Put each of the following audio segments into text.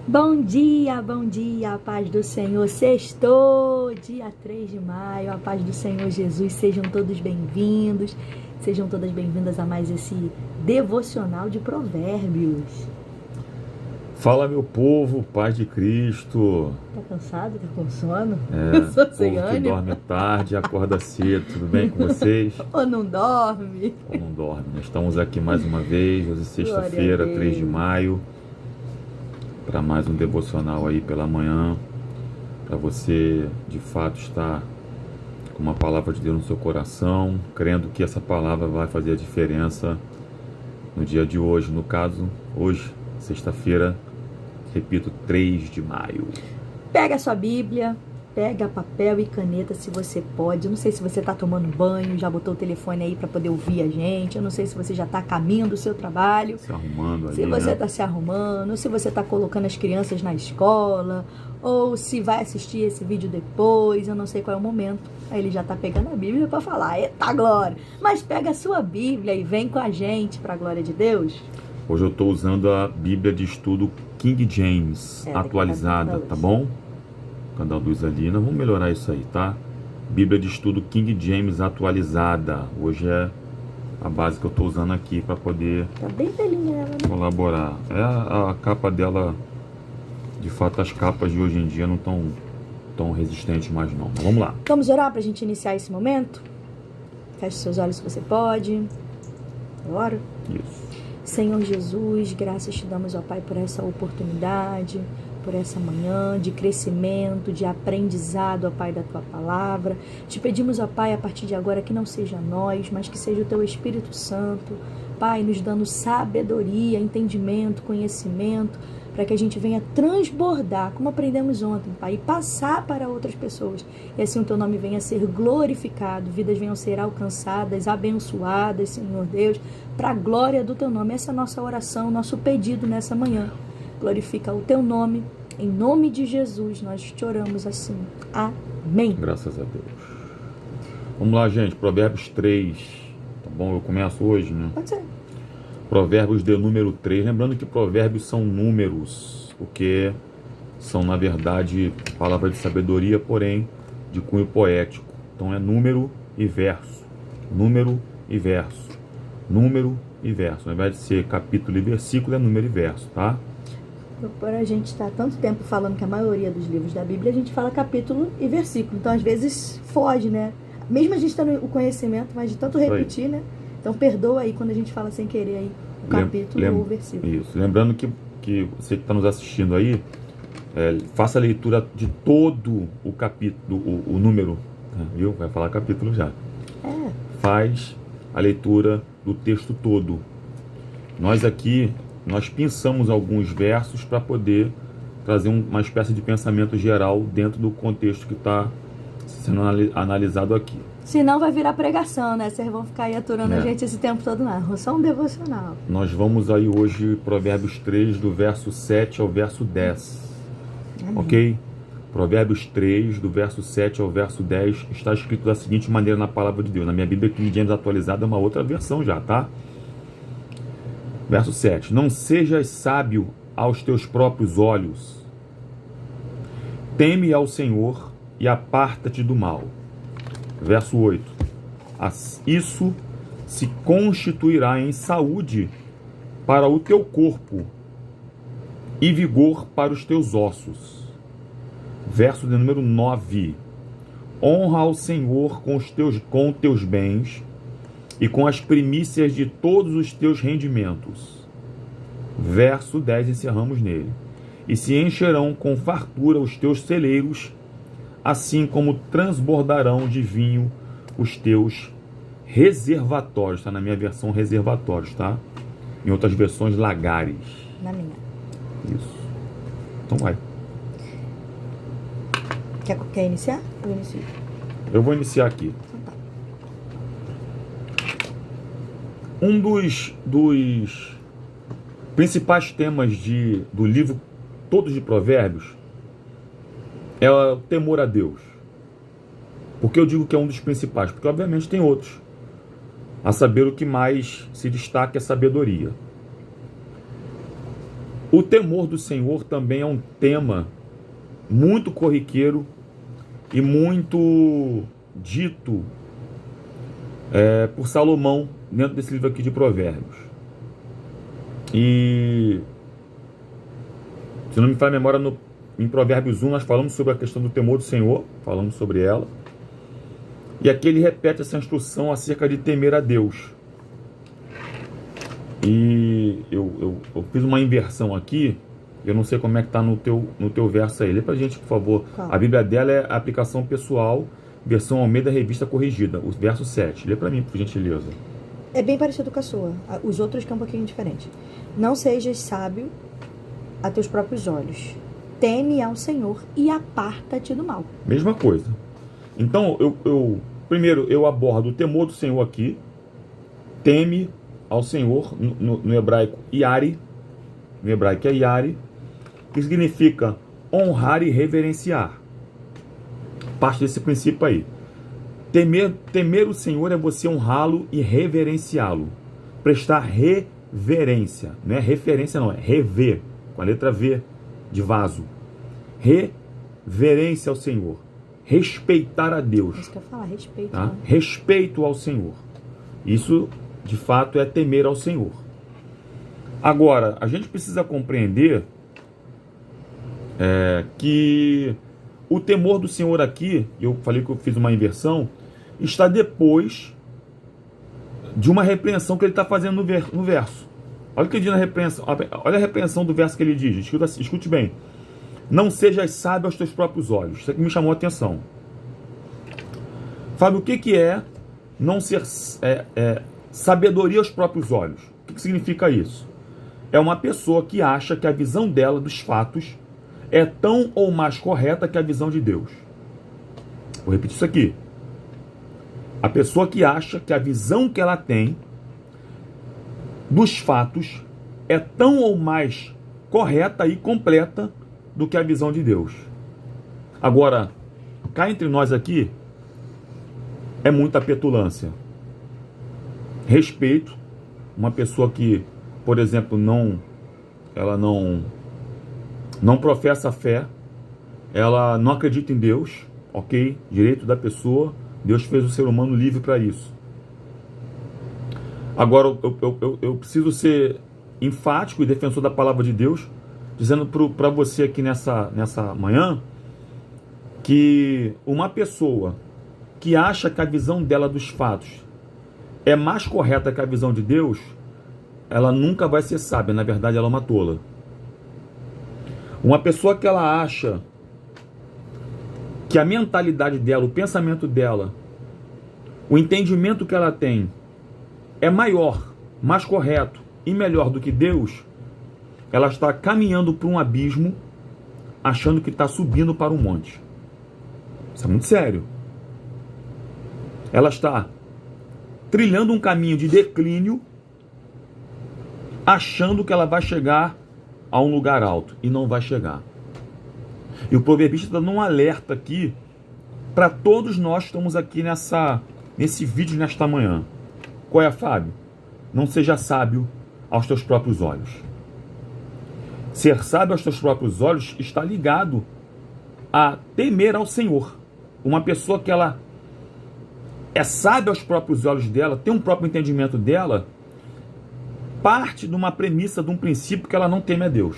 Bom dia, a paz do Senhor. Sextou, dia 3 de maio, a paz do Senhor Jesus. Sejam todos bem-vindos, sejam todas bem-vindas a mais esse devocional de Provérbios. Fala, meu povo, paz de Cristo. Tá cansado? Tá com sono? Eu sou sem povo que ânimo. dorme tarde e acorda cedo, tudo bem com vocês? Ou não dorme? Ou não dorme? Nós estamos aqui mais uma vez, hoje é sexta-feira, Glória a 3 de Deus. maio, para mais um devocional aí pela manhã, para você de fato estar com uma palavra de Deus no seu coração, crendo que essa palavra vai fazer a diferença no dia de hoje. No caso, hoje, sexta-feira, repito, 3 de maio. Pega a sua Bíblia, pega papel e caneta se você pode. Eu não sei se você está tomando banho, já botou o telefone aí para poder ouvir a gente. Eu não sei se você já está a caminho do seu trabalho. Se arrumando ali, Se você né? está se arrumando, se você está colocando as crianças na escola, ou se vai assistir esse vídeo depois, eu não sei qual é o momento. Aí ele já está pegando a Bíblia para falar, eita glória! Mas pega a sua Bíblia e vem com a gente para a glória de Deus. Hoje eu estou usando a Bíblia de Estudo King James, atualizada, tá bom? Canal dos ali, nós vamos melhorar isso aí, tá? Bíblia de Estudo King James atualizada. Hoje é a base que eu estou usando aqui para poder Tá bem velhinha ela, né? colaborar. A capa dela, de fato, as capas de hoje em dia não estão tão resistentes mais não. Mas vamos lá. Vamos orar para a gente iniciar esse momento? Feche seus olhos se você pode. Ora. Isso. Senhor Jesus, graças te damos, ó Pai, por essa oportunidade, por essa manhã de crescimento, de aprendizado, ó Pai, da Tua Palavra. Te pedimos, ó Pai, a partir de agora que não seja nós, mas que seja o Teu Espírito Santo, Pai, nos dando sabedoria, entendimento, conhecimento, para que a gente venha transbordar, como aprendemos ontem, Pai, e passar para outras pessoas. E assim o Teu nome venha a ser glorificado, vidas venham a ser alcançadas, abençoadas, Senhor Deus, para a glória do Teu nome. Essa é a nossa oração, nosso pedido nessa manhã. Glorifica o Teu nome, em nome de Jesus nós te oramos assim. Amém. Graças a Deus. Vamos lá, gente. Provérbios 3. Tá bom? Eu começo hoje, né? Pode ser. Provérbios de número 3. Lembrando que provérbios são números, porque são, na verdade, palavras de sabedoria, porém, de cunho poético. Então é número e verso. Número e verso. Número e verso. Ao invés de ser capítulo e versículo, é número e verso, tá? Por a gente estar tanto tempo falando que a maioria dos livros da Bíblia, a gente fala capítulo e versículo. Então, às vezes, foge, né? Mesmo a gente tendo o conhecimento, mas de tanto repetir, né? Então, perdoa aí quando a gente fala sem querer aí o capítulo ou o versículo. Isso. Lembrando que você que está nos assistindo aí, faça a leitura de todo o capítulo, o número, viu? Vai falar capítulo já. Faz a leitura do texto todo. Nós aqui, nós pensamos alguns versos para poder trazer uma espécie de pensamento geral dentro do contexto que está sendo analisado aqui. Senão vai virar pregação, né? Vocês vão ficar aí aturando a gente esse tempo todo, não. É só um devocional. Nós vamos aí hoje, Provérbios 3, do verso 7 ao verso 10. Amém. Ok? Provérbios 3, do verso 7 ao verso 10, está escrito da seguinte maneira na palavra de Deus. Na minha Bíblia King James atualizada é uma outra versão já, tá? Verso 7. Não sejas sábio aos teus próprios olhos. Teme ao Senhor e aparta-te do mal. Verso 8. Isso se constituirá em saúde para o teu corpo e vigor para os teus ossos. Verso de número 9. Honra ao Senhor com teus bens e com as primícias de todos os teus rendimentos. Verso 10, encerramos nele. E se encherão com fartura os teus celeiros, assim como transbordarão de vinho os teus reservatórios. Está na minha versão reservatórios, tá? Em outras versões, lagares. Na minha. Isso. Então vai. Quer iniciar? Eu inicio. Eu vou iniciar aqui. Então tá. Um dos principais temas do livro todos de Provérbios é o temor a Deus. Por que eu digo que é um dos principais? Porque obviamente tem outros. A saber, o que mais se destaca é a sabedoria. O temor do Senhor também é um tema muito corriqueiro e muito dito por Salomão dentro desse livro aqui de Provérbios. E, se não me falha a memória, em Provérbios 1 nós falamos sobre a questão do temor do Senhor, falamos sobre ela. E aqui ele repete essa instrução acerca de temer a Deus. E eu fiz uma inversão aqui, eu não sei como é que está no teu verso aí. Lê pra gente, por favor. Qual? A Bíblia dela é a aplicação pessoal, versão Almeida Revista Corrigida, o verso 7. Lê para mim, por gentileza. É bem parecido com a sua. Os outros que é um pouquinho diferente. Não sejas sábio a teus próprios olhos. Teme ao Senhor e aparta-te do mal. Mesma coisa. Então, primeiro eu abordo o temor do Senhor aqui. Teme ao Senhor, no hebraico, Yari. No hebraico é Yari, que significa honrar e reverenciar. Parte desse princípio aí. Temer o Senhor é você honrá-lo e reverenciá-lo. Prestar reverência. Não é referência, não. É rever. Com a letra V de vaso. Reverência ao Senhor. Respeitar a Deus. Isso que eu ia falar, respeito. Tá? Né? Respeito ao Senhor. Isso, de fato, é temer ao Senhor. Agora, a gente precisa compreender que o temor do Senhor aqui, eu falei que eu fiz uma inversão, está depois de uma repreensão que ele está fazendo no verso. Olha o que ele diz na repreensão. Olha a repreensão do verso que ele diz. Escute bem. Não sejas sábio aos teus próprios olhos. Isso aqui me chamou a atenção. Fábio, o que é não ser sabedoria aos próprios olhos? O que significa isso? É uma pessoa que acha que a visão dela dos fatos é tão ou mais correta que a visão de Deus. Vou repetir isso aqui. A pessoa que acha que a visão que ela tem dos fatos é tão ou mais correta e completa do que a visão de Deus. Agora, cá entre nós aqui, é muita petulância. Respeito uma pessoa que, por exemplo, ela não professa fé, ela não acredita em Deus, ok? Direito da pessoa, Deus fez o ser humano livre para isso. Agora, eu preciso ser enfático e defensor da palavra de Deus, dizendo para você aqui nessa manhã, que uma pessoa que acha que a visão dela dos fatos é mais correta que a visão de Deus, ela nunca vai ser sábia, na verdade ela é uma tola. Uma pessoa que ela acha que a mentalidade dela, o pensamento dela, o entendimento que ela tem é maior, mais correto e melhor do que Deus, ela está caminhando para um abismo, achando que está subindo para um monte. Isso é muito sério. Ela está trilhando um caminho de declínio, achando que ela vai chegar a um lugar alto, e não vai chegar. E o proverbista está dando um alerta aqui para todos nós que estamos aqui nesse vídeo nesta manhã. Qual é, Fábio? Não seja sábio aos teus próprios olhos. Ser sábio aos teus próprios olhos está ligado a temer ao Senhor. Uma pessoa que ela é sábia aos próprios olhos dela, tem um próprio entendimento dela, parte de uma premissa, de um princípio que ela não teme a Deus.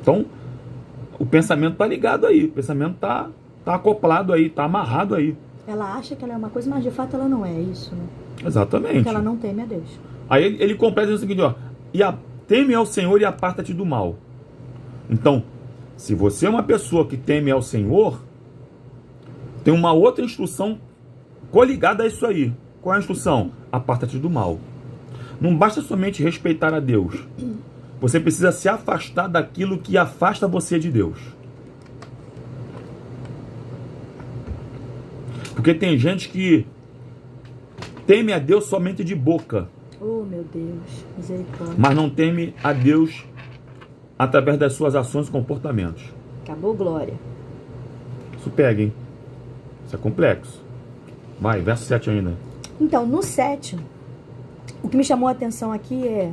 Então, o pensamento está ligado aí, o pensamento está acoplado aí, está amarrado aí. Ela acha que ela é uma coisa, mas de fato ela não é isso, né? Exatamente. Porque ela não teme a Deus. Aí ele completa o seguinte, ó, teme ao Senhor e aparta-te do mal. Então, se você é uma pessoa que teme ao Senhor, tem uma outra instrução coligada a isso aí. Qual é a instrução? Aparta-te do mal. Não basta somente respeitar a Deus. Você precisa se afastar daquilo que afasta você de Deus. Porque tem gente que teme a Deus somente de boca. Oh, meu Deus, misericórdia. Mas não teme a Deus através das suas ações e comportamentos. Acabou, glória. Isso pega, hein? Isso é complexo. Vai, verso 7 ainda. Então, no 7, o que me chamou a atenção aqui é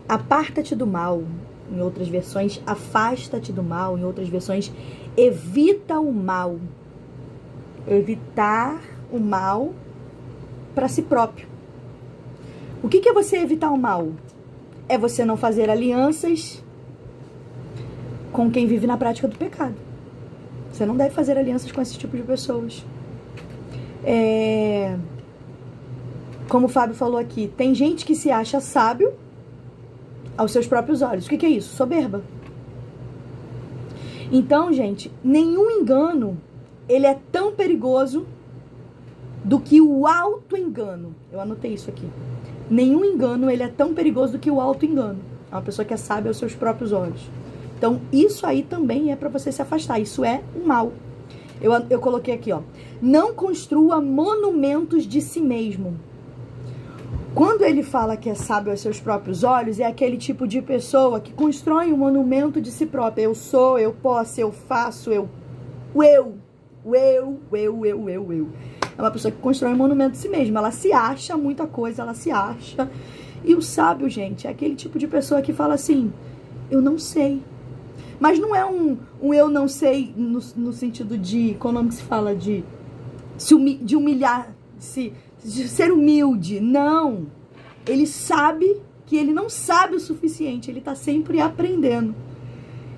Aparta-te do mal, em outras versões, afasta-te do mal, em outras versões, evita o mal. Evitar o mal para si próprio. O que é você evitar o mal? É você não fazer alianças com quem vive na prática do pecado. Você não deve fazer alianças com esse tipo de pessoas. Como o Fábio falou aqui, tem gente que se acha sábio aos seus próprios olhos. O que é isso? Soberba. Então, gente, nenhum engano, ele é tão perigoso do que o auto-engano. Eu anotei isso aqui. Nenhum engano, ele é tão perigoso do que o auto-engano. É uma pessoa que é sábia aos seus próprios olhos. Então, isso aí também é para você se afastar. Isso é o mal. Eu coloquei aqui, ó. Não construa monumentos de si mesmo. Quando ele fala que é sábio aos seus próprios olhos, é aquele tipo de pessoa que constrói um monumento de si própria. Eu sou, eu posso, eu faço, eu. É uma pessoa que constrói um monumento de si mesma. Ela se acha muita coisa, ela se acha. E o sábio, gente, é aquele tipo de pessoa que fala assim, eu não sei. Mas não é um eu não sei no sentido de, qual nome que se fala, de humilhar, de ser humilde. Não. Ele sabe que ele não sabe o suficiente. Ele está sempre aprendendo.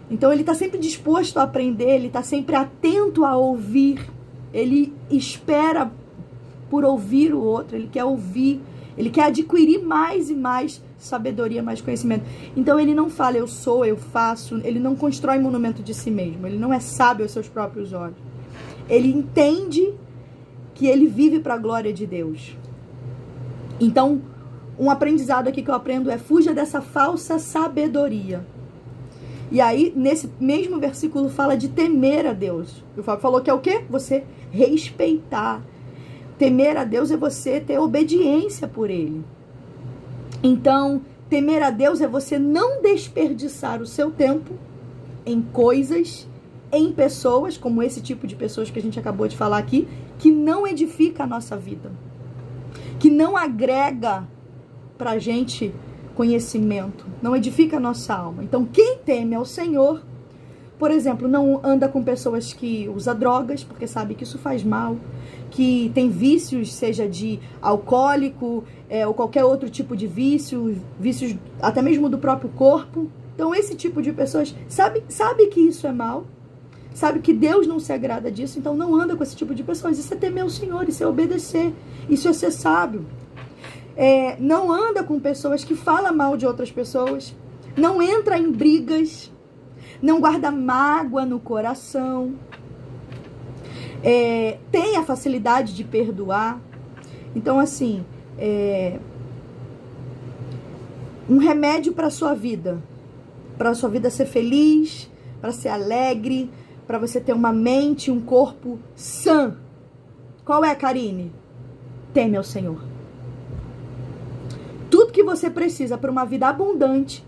Então, ele está sempre disposto a aprender. Ele está sempre atento a ouvir. Ele espera por ouvir o outro. Ele quer ouvir. Ele quer adquirir mais e mais sabedoria, mais conhecimento. Então, ele não fala, eu sou, eu faço. Ele não constrói monumento de si mesmo. Ele não é sábio aos seus próprios olhos. Ele entende que ele vive para a glória de Deus. Então, um aprendizado aqui que eu aprendo é fuja dessa falsa sabedoria. E aí, nesse mesmo versículo, fala de temer a Deus. O Fábio falou que é o quê? Você respeitar. Temer a Deus é você ter obediência por Ele. Então, temer a Deus é você não desperdiçar o seu tempo em coisas, em pessoas, como esse tipo de pessoas que a gente acabou de falar aqui, que não edifica a nossa vida, que não agrega pra gente conhecimento, não edifica a nossa alma. Então, quem teme ao Senhor, por exemplo, não anda com pessoas que usam drogas, porque sabe que isso faz mal, que tem vícios, seja de alcoólico, ou qualquer outro tipo de vício, vícios até mesmo do próprio corpo. Então, esse tipo de pessoas sabe que isso é mal, sabe que Deus não se agrada disso, então não anda com esse tipo de pessoas. Isso é temer o Senhor, isso é obedecer, isso é ser sábio. Não anda com pessoas que falam mal de outras pessoas, não entra em brigas, não guarda mágoa no coração, tem a facilidade de perdoar. Então, assim, um remédio para a sua vida ser feliz, para ser alegre, para você ter uma mente, um corpo sã. Qual é, Karine? Teme ao Senhor. Tudo que você precisa para uma vida abundante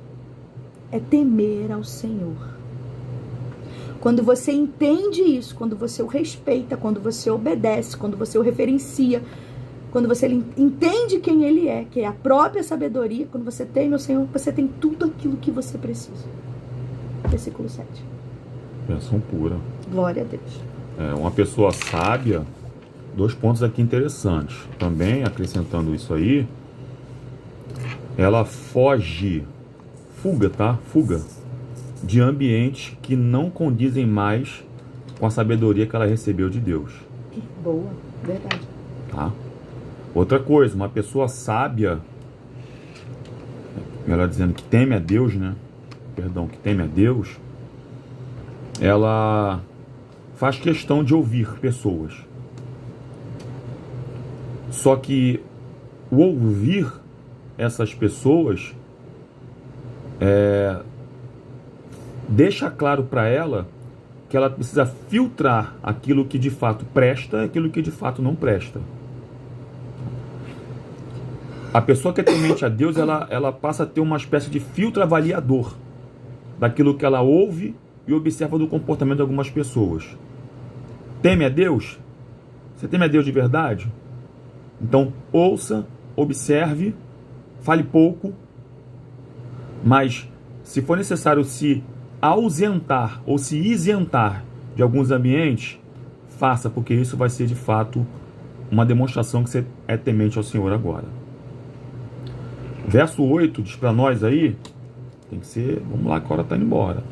é temer ao Senhor. Quando você entende isso, quando você o respeita, quando você obedece, quando você o referencia, quando você entende quem Ele é, que é a própria sabedoria, quando você teme ao Senhor, você tem tudo aquilo que você precisa. Versículo 7. Bênção pura. Glória a Deus. Uma pessoa sábia, 2 pontos aqui interessantes. Também, acrescentando isso aí, ela fuga de ambientes que não condizem mais com a sabedoria que ela recebeu de Deus. Boa, verdade. Tá? Outra coisa, uma pessoa sábia, ela dizendo que teme a Deus, né? Que teme a Deus, ela faz questão de ouvir pessoas. Só que o ouvir essas pessoas deixa claro para ela que ela precisa filtrar aquilo que de fato presta e aquilo que de fato não presta. A pessoa que é temente a Deus, ela passa a ter uma espécie de filtro avaliador daquilo que ela ouve e observa do comportamento de algumas pessoas. Teme a Deus? Você teme a Deus de verdade? Então, ouça, observe, fale pouco, Mas, se for necessário se ausentar ou se isentar de alguns ambientes, faça, porque isso vai ser de fato uma demonstração que você é temente ao Senhor agora. Verso 8 diz para nós aí, tem que ser, vamos lá, que a hora está indo embora.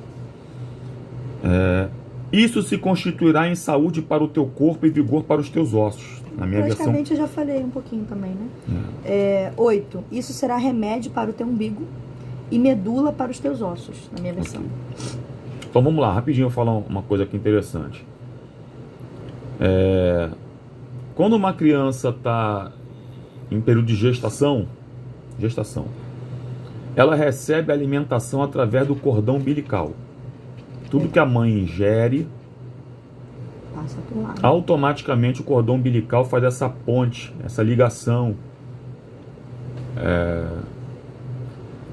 Isso se constituirá em saúde para o teu corpo e vigor para os teus ossos. Na minha versão. Praticamente eu já falei um pouquinho também, né? 8. Isso será remédio para o teu umbigo e medula para os teus ossos, na minha versão. Então vamos lá, rapidinho eu vou falar uma coisa aqui interessante. Quando uma criança está em período de gestação, ela recebe alimentação através do cordão umbilical. Tudo que a mãe ingere, passa por lá. Automaticamente o cordão umbilical faz essa ponte, essa ligação,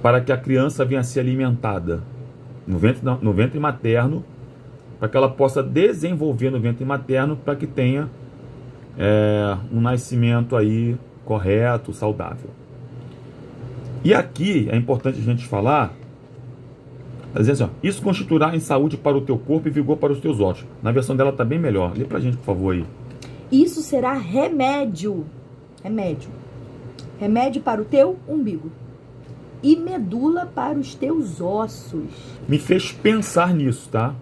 para que a criança venha a ser alimentada no ventre materno, para que ela possa desenvolver no ventre materno, para que tenha um nascimento aí correto, saudável. E aqui é importante a gente falar, dizendo assim, isso constituirá em saúde para o teu corpo e vigor para os teus ossos. Na versão dela está bem melhor. Lê pra gente, por favor, aí. Isso será remédio para o teu umbigo e medula para os teus ossos. Me fez pensar nisso, tá?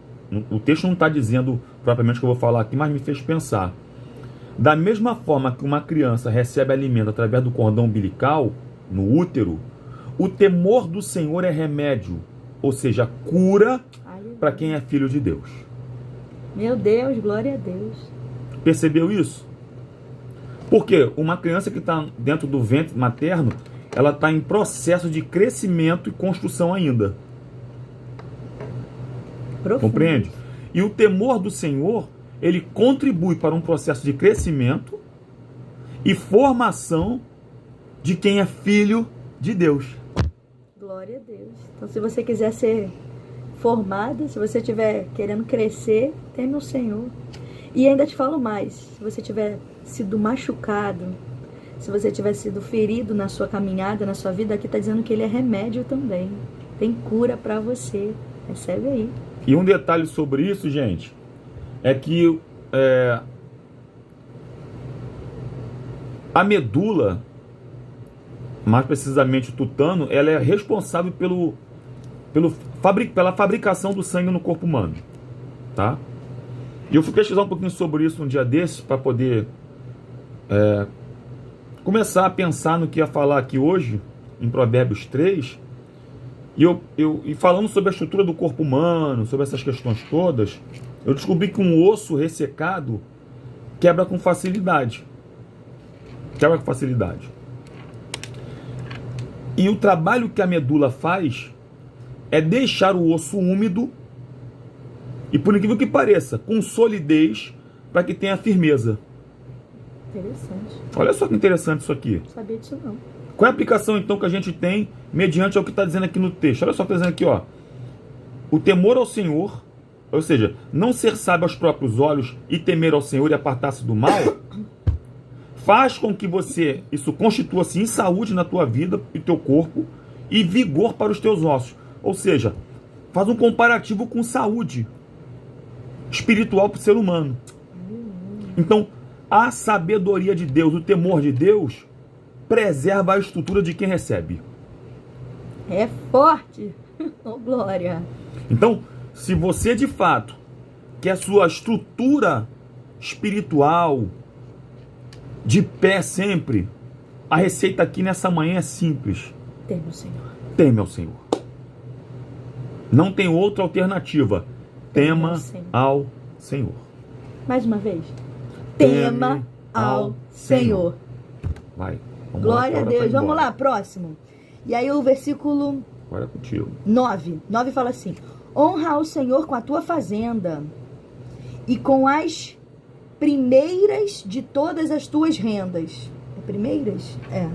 O texto não está dizendo propriamente o que eu vou falar aqui, mas me fez pensar. Da mesma forma que uma criança recebe alimento através do cordão umbilical, no útero, o temor do Senhor é remédio, ou seja, cura para quem é filho de Deus. Meu Deus, glória a Deus. Percebeu isso? Porque uma criança que está dentro do ventre materno, ela está em processo de crescimento e construção ainda. Profundo. Compreende? E o temor do Senhor, ele contribui para um processo de crescimento e formação de quem é filho de Deus. Glória a Deus. Então, se você quiser ser formada, se você estiver querendo crescer, teme o Senhor. E ainda te falo mais, se você tiver sido machucado, se você tiver sido ferido na sua caminhada, na sua vida, aqui está dizendo que ele é remédio também. Tem cura para você. Recebe aí. E um detalhe sobre isso, gente, é que a medula, mais precisamente o tutano, ela é responsável pela fabricação do sangue no corpo humano, tá? E eu fui pesquisar um pouquinho sobre isso um dia desses para poder começar a pensar no que ia falar aqui hoje, em Provérbios 3, e falando sobre a estrutura do corpo humano, sobre essas questões todas, eu descobri que um osso ressecado quebra com facilidade. E o trabalho que a medula faz é deixar o osso úmido e, por incrível que pareça, com solidez, para que tenha firmeza. Interessante. Olha só que interessante isso aqui. Não sabia disso não. Qual é a aplicação então que a gente tem mediante ao que está dizendo aqui no texto? Olha só o que está dizendo aqui, ó. O temor ao Senhor, ou seja, não ser sábio aos próprios olhos e temer ao Senhor e apartar-se do mal, faz com que isso constitua-se em saúde na tua vida e teu corpo e vigor para os teus ossos. Ou seja, faz um comparativo com saúde espiritual para o ser humano. Então, a sabedoria de Deus, o temor de Deus, preserva a estrutura de quem recebe. É forte. Oh, glória. Então, se você de fato quer a sua estrutura espiritual de pé sempre, a receita aqui nessa manhã é simples. Teme o Senhor. Teme ao Senhor. Não tem outra alternativa. Tema ao Senhor. Mais uma vez. Tema ao Senhor. Vai. Glória a Deus. Vamos lá, próximo. E aí o versículo Agora é contigo. 9 fala assim: honra ao Senhor com a tua fazenda e com as primeiras de todas as tuas rendas. É primeiras? É.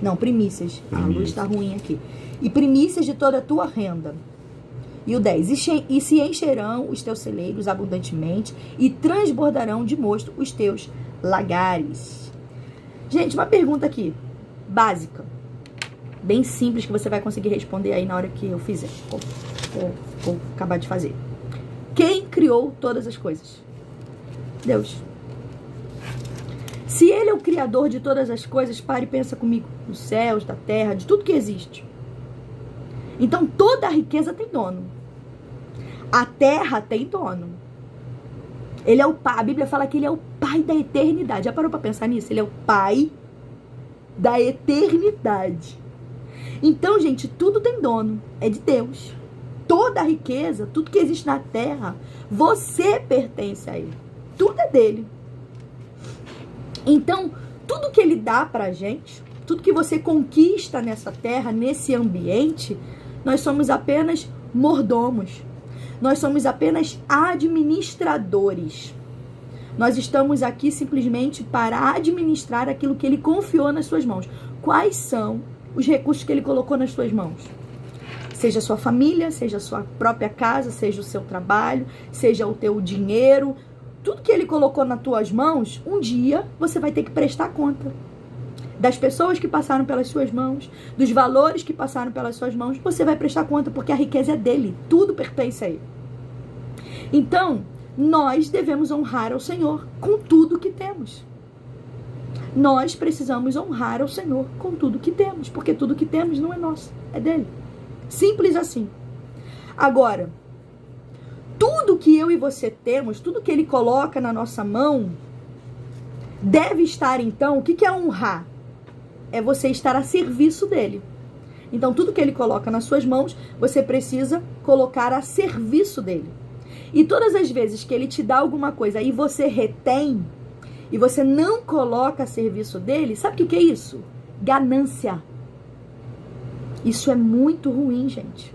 Não, primícias. A luz está ruim aqui. E primícias de toda a tua renda. E o 10. E se encherão os teus celeiros abundantemente e transbordarão de mosto os teus lagares. Gente, uma pergunta aqui, básica. bem simples que você vai conseguir responder aí na hora que eu fizer. Vou acabar de fazer. Quem criou todas as coisas? Deus. Se Ele é o Criador de todas as coisas, pare e pensa comigo. Dos céus, da terra, de tudo que existe. Então, toda a riqueza tem dono. A terra tem dono. Ele é o Pai. A Bíblia fala que Ele é o Pai da eternidade. Já parou para pensar nisso? Ele é o Pai da eternidade. Então, gente, tudo tem dono. É de Deus. Toda a riqueza, tudo que existe na terra, você pertence a Ele. Tudo é dele. Então, tudo que Ele dá pra gente, tudo que você conquista nessa terra, nesse ambiente, nós somos apenas mordomos. Nós somos apenas administradores. Nós estamos aqui simplesmente para administrar aquilo que Ele confiou nas suas mãos. Quais são os recursos que Ele colocou nas suas mãos? Seja a sua família, seja a sua própria casa, seja o seu trabalho, seja o teu dinheiro. Tudo que Ele colocou nas tuas mãos, um dia você vai ter que prestar conta. Das pessoas que passaram pelas suas mãos, dos valores que passaram pelas suas mãos, você vai prestar conta, porque a riqueza é dele. Tudo pertence a Ele. Então, nós devemos honrar ao Senhor com tudo que temos. Nós precisamos honrar ao Senhor com tudo que temos, porque tudo que temos não é nosso, é dele. Simples assim. Agora, tudo que eu e você temos, tudo que Ele coloca na nossa mão, deve estar, então, o que é honrar? É você estar a serviço dele. Então, tudo que Ele coloca nas suas mãos, você precisa colocar a serviço dele. E todas as vezes que Ele te dá alguma coisa e você retém, e você não coloca a serviço dele, sabe o que é isso? Ganância. Isso é muito ruim, gente.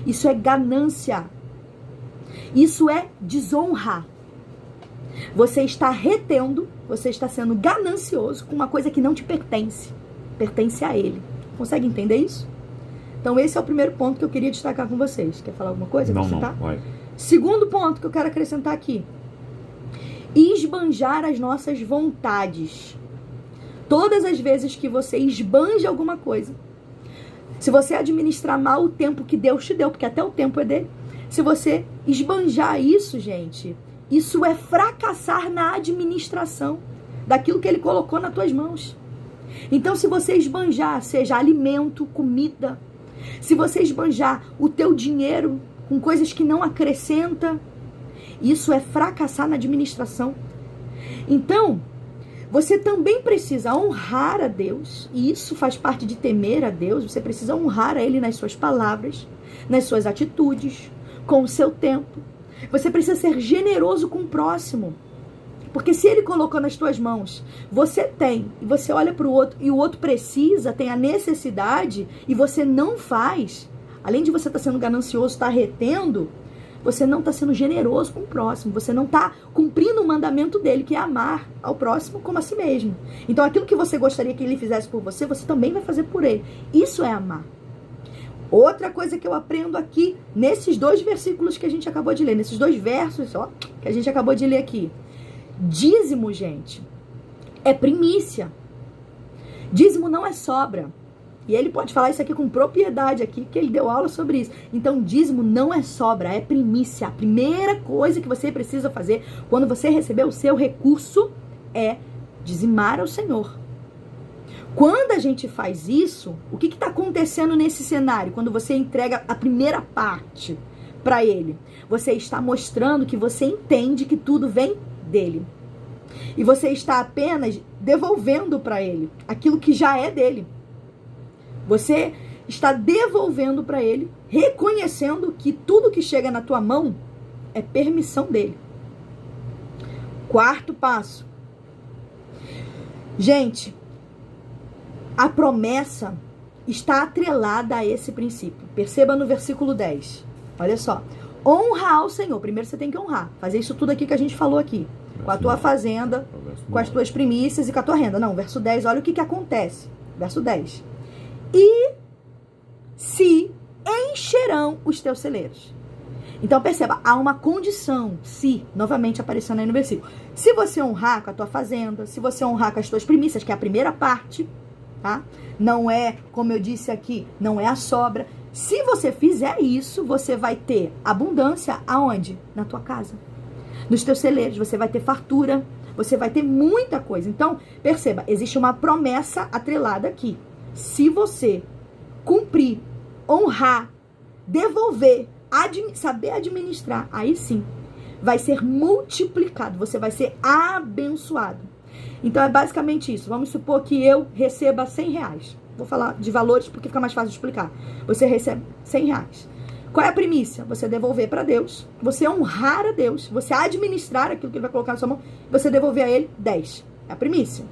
Isso é ganância. Isso é desonra. Você está retendo, você está sendo ganancioso com uma coisa que não te pertence. Pertence a Ele. Consegue entender isso? Então esse é o primeiro ponto que eu queria destacar com vocês. Quer falar alguma coisa? Não, vai. Segundo ponto que eu quero acrescentar aqui. Esbanjar as nossas vontades. Todas as vezes que você esbanja alguma coisa, se você administrar mal o tempo que Deus te deu, porque até o tempo é dele, se você esbanjar isso, gente, isso é fracassar na administração daquilo que Ele colocou nas tuas mãos. Então, se você esbanjar, seja alimento, comida, se você esbanjar o teu dinheiro com coisas que não acrescenta, isso é fracassar na administração. Então, você também precisa honrar a Deus, e isso faz parte de temer a Deus. Você precisa honrar a Ele nas suas palavras, nas suas atitudes, com o seu tempo. Você precisa ser generoso com o próximo, porque se Ele colocou nas tuas mãos, você tem, e você olha para o outro, e o outro precisa, tem a necessidade, e você não faz, além de você estar sendo ganancioso, estar retendo, você não está sendo generoso com o próximo. Você não está cumprindo o mandamento dele, que é amar ao próximo como a si mesmo. Então, aquilo que você gostaria que ele fizesse por você, você também vai fazer por ele. Isso é amar. Outra coisa que eu aprendo aqui, nesses 2 versículos que a gente acabou de ler, nesses 2 versos, ó, que a gente acabou de ler aqui. Dízimo, gente, é primícia. Dízimo não é sobra. E ele pode falar isso aqui com propriedade aqui, porque ele deu aula sobre isso. Então, dízimo não é sobra, é primícia. A primeira coisa que você precisa fazer quando você receber o seu recurso é dizimar ao Senhor. Quando a gente faz isso, o que está acontecendo nesse cenário? Quando você entrega a primeira parte para Ele, você está mostrando que você entende que tudo vem dele. E você está apenas devolvendo para Ele aquilo que já é dele. Você está devolvendo para Ele, reconhecendo que tudo que chega na tua mão é permissão dele. 4º passo. Gente, a promessa está atrelada a esse princípio. Perceba no versículo 10. Olha só. Honra ao Senhor. Primeiro você tem que honrar. Fazer isso tudo aqui que a gente falou aqui. Com a tua fazenda, com as tuas primícias e com a tua renda. Não, verso 10, olha o que acontece. Verso 10. E se encherão os teus celeiros. Então perceba, há uma condição, se, novamente aparecendo aí no versículo. Se você honrar com a tua fazenda, se você honrar com as tuas primícias, que é a primeira parte, tá? Não é, como eu disse aqui, não é a sobra. Se você fizer isso, você vai ter abundância aonde? Na tua casa. Nos teus celeiros, você vai ter fartura, você vai ter muita coisa. Então, perceba, existe uma promessa atrelada aqui. Se você cumprir, honrar, devolver, saber administrar, aí sim, vai ser multiplicado, você vai ser abençoado. Então, é basicamente isso. Vamos supor que eu receba R$100. Vou falar de valores porque fica mais fácil de explicar. Você recebe R$100. Qual é a primícia? Você devolver para Deus, você honrar a Deus, você administrar aquilo que Ele vai colocar na sua mão, você devolver a Ele 10. É a primícia.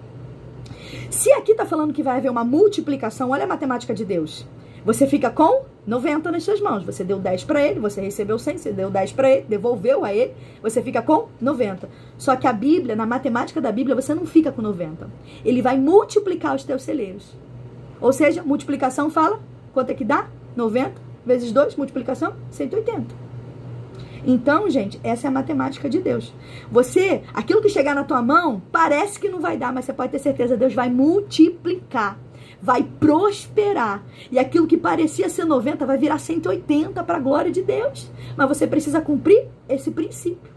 Se aqui está falando que vai haver uma multiplicação, olha a matemática de Deus. Você fica com 90 nas suas mãos. Você deu 10 para Ele, você recebeu 100, você deu 10 para Ele, devolveu a Ele, você fica com 90. Só que a Bíblia, na matemática da Bíblia, você não fica com 90. Ele vai multiplicar os teus celeiros. Ou seja, multiplicação fala, quanto é que dá? 90 vezes 2, multiplicação, 180. Então, gente, essa é a matemática de Deus. Você, aquilo que chegar na tua mão, parece que não vai dar, mas você pode ter certeza, Deus vai multiplicar, vai prosperar. E aquilo que parecia ser 90 vai virar 180 para a glória de Deus. Mas você precisa cumprir esse princípio,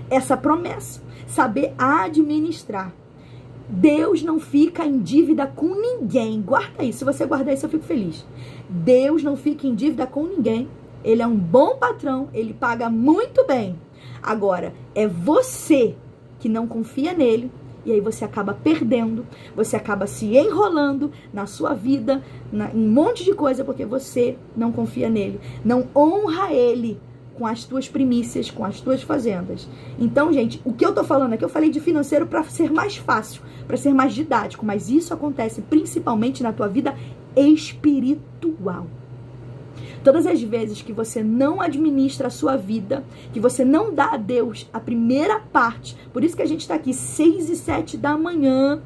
essa promessa, saber administrar. Deus não fica em dívida com ninguém. Guarda isso. Se você guardar isso, eu fico feliz. Deus não fica em dívida com ninguém. Ele é um bom patrão. Ele paga muito bem. Agora, é você que não confia nele. E aí você acaba perdendo. Você acaba se enrolando na sua vida, em um monte de coisa, porque você não confia nele. Não honra ele com as tuas primícias, com as tuas fazendas. Então, gente, o que eu tô falando aqui, eu falei de financeiro para ser mais fácil, para ser mais didático, mas isso acontece principalmente na tua vida espiritual. Todas as vezes que você não administra a sua vida, que você não dá a Deus a primeira parte, por isso que a gente está aqui 6 e 7 da manhã,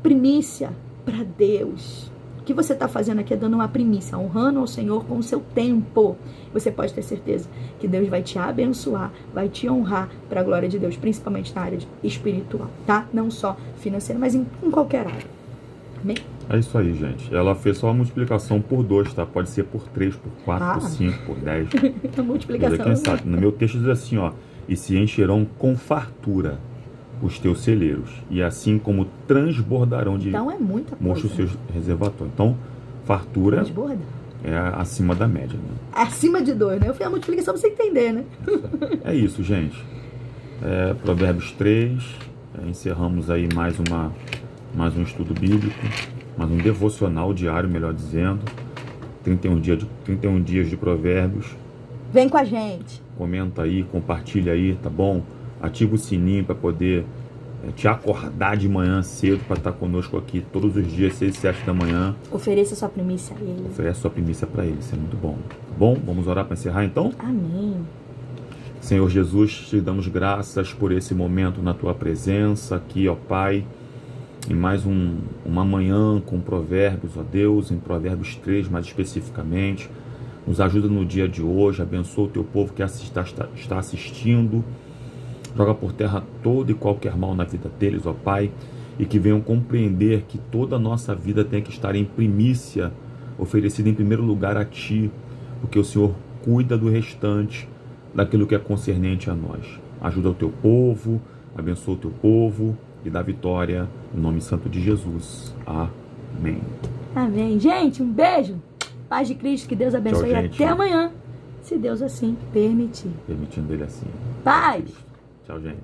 primícia para Deus. O que você está fazendo aqui é dando uma primícia, honrando ao Senhor com o seu tempo. Você pode ter certeza que Deus vai te abençoar, vai te honrar para a glória de Deus, principalmente na área espiritual, tá? Não só financeira, mas em qualquer área. Amém? É isso aí, gente. Ela fez só uma multiplicação por 2, tá? Pode ser por 3, por 4, por 5, por 10. A multiplicação. Mas quem sabe? No meu texto diz assim, ó. E se encherão com fartura os teus celeiros, e assim como transbordarão de então é muita coisa. mocho os seus reservatórios. Então, fartura transborda. É acima da média, né? Acima de 2, né? Eu fiz a multiplicação pra você entender, né? É isso, gente. Provérbios 3. Encerramos aí mais um estudo bíblico, mais um devocional diário, melhor dizendo. 31 dias de provérbios. Vem com a gente. Comenta aí, compartilha aí, tá bom? Ativa o sininho para poder te acordar de manhã cedo para estar conosco aqui todos os dias, 6 e 7 da manhã. Ofereça sua primícia a ele. Oferece sua primícia para ele, isso é muito bom. Tá bom? Vamos orar para encerrar então? Amém. Senhor Jesus, te damos graças por esse momento na tua presença aqui, ó Pai. Em mais uma manhã com provérbios, ó Deus, em Provérbios 3 mais especificamente. Nos ajuda no dia de hoje, abençoa o teu povo que está assistindo. Joga por terra todo e qualquer mal na vida deles, ó Pai, e que venham compreender que toda a nossa vida tem que estar em primícia, oferecida em primeiro lugar a Ti, porque o Senhor cuida do restante, daquilo que é concernente a nós. Ajuda o teu povo, abençoa o teu povo e dá vitória, em nome santo de Jesus. Amém. Amém. Gente, um beijo. Paz de Cristo, que Deus abençoe. Tchau, gente. Até amanhã, se Deus assim permitir. Permitindo ele assim. Paz. Tchau, gente.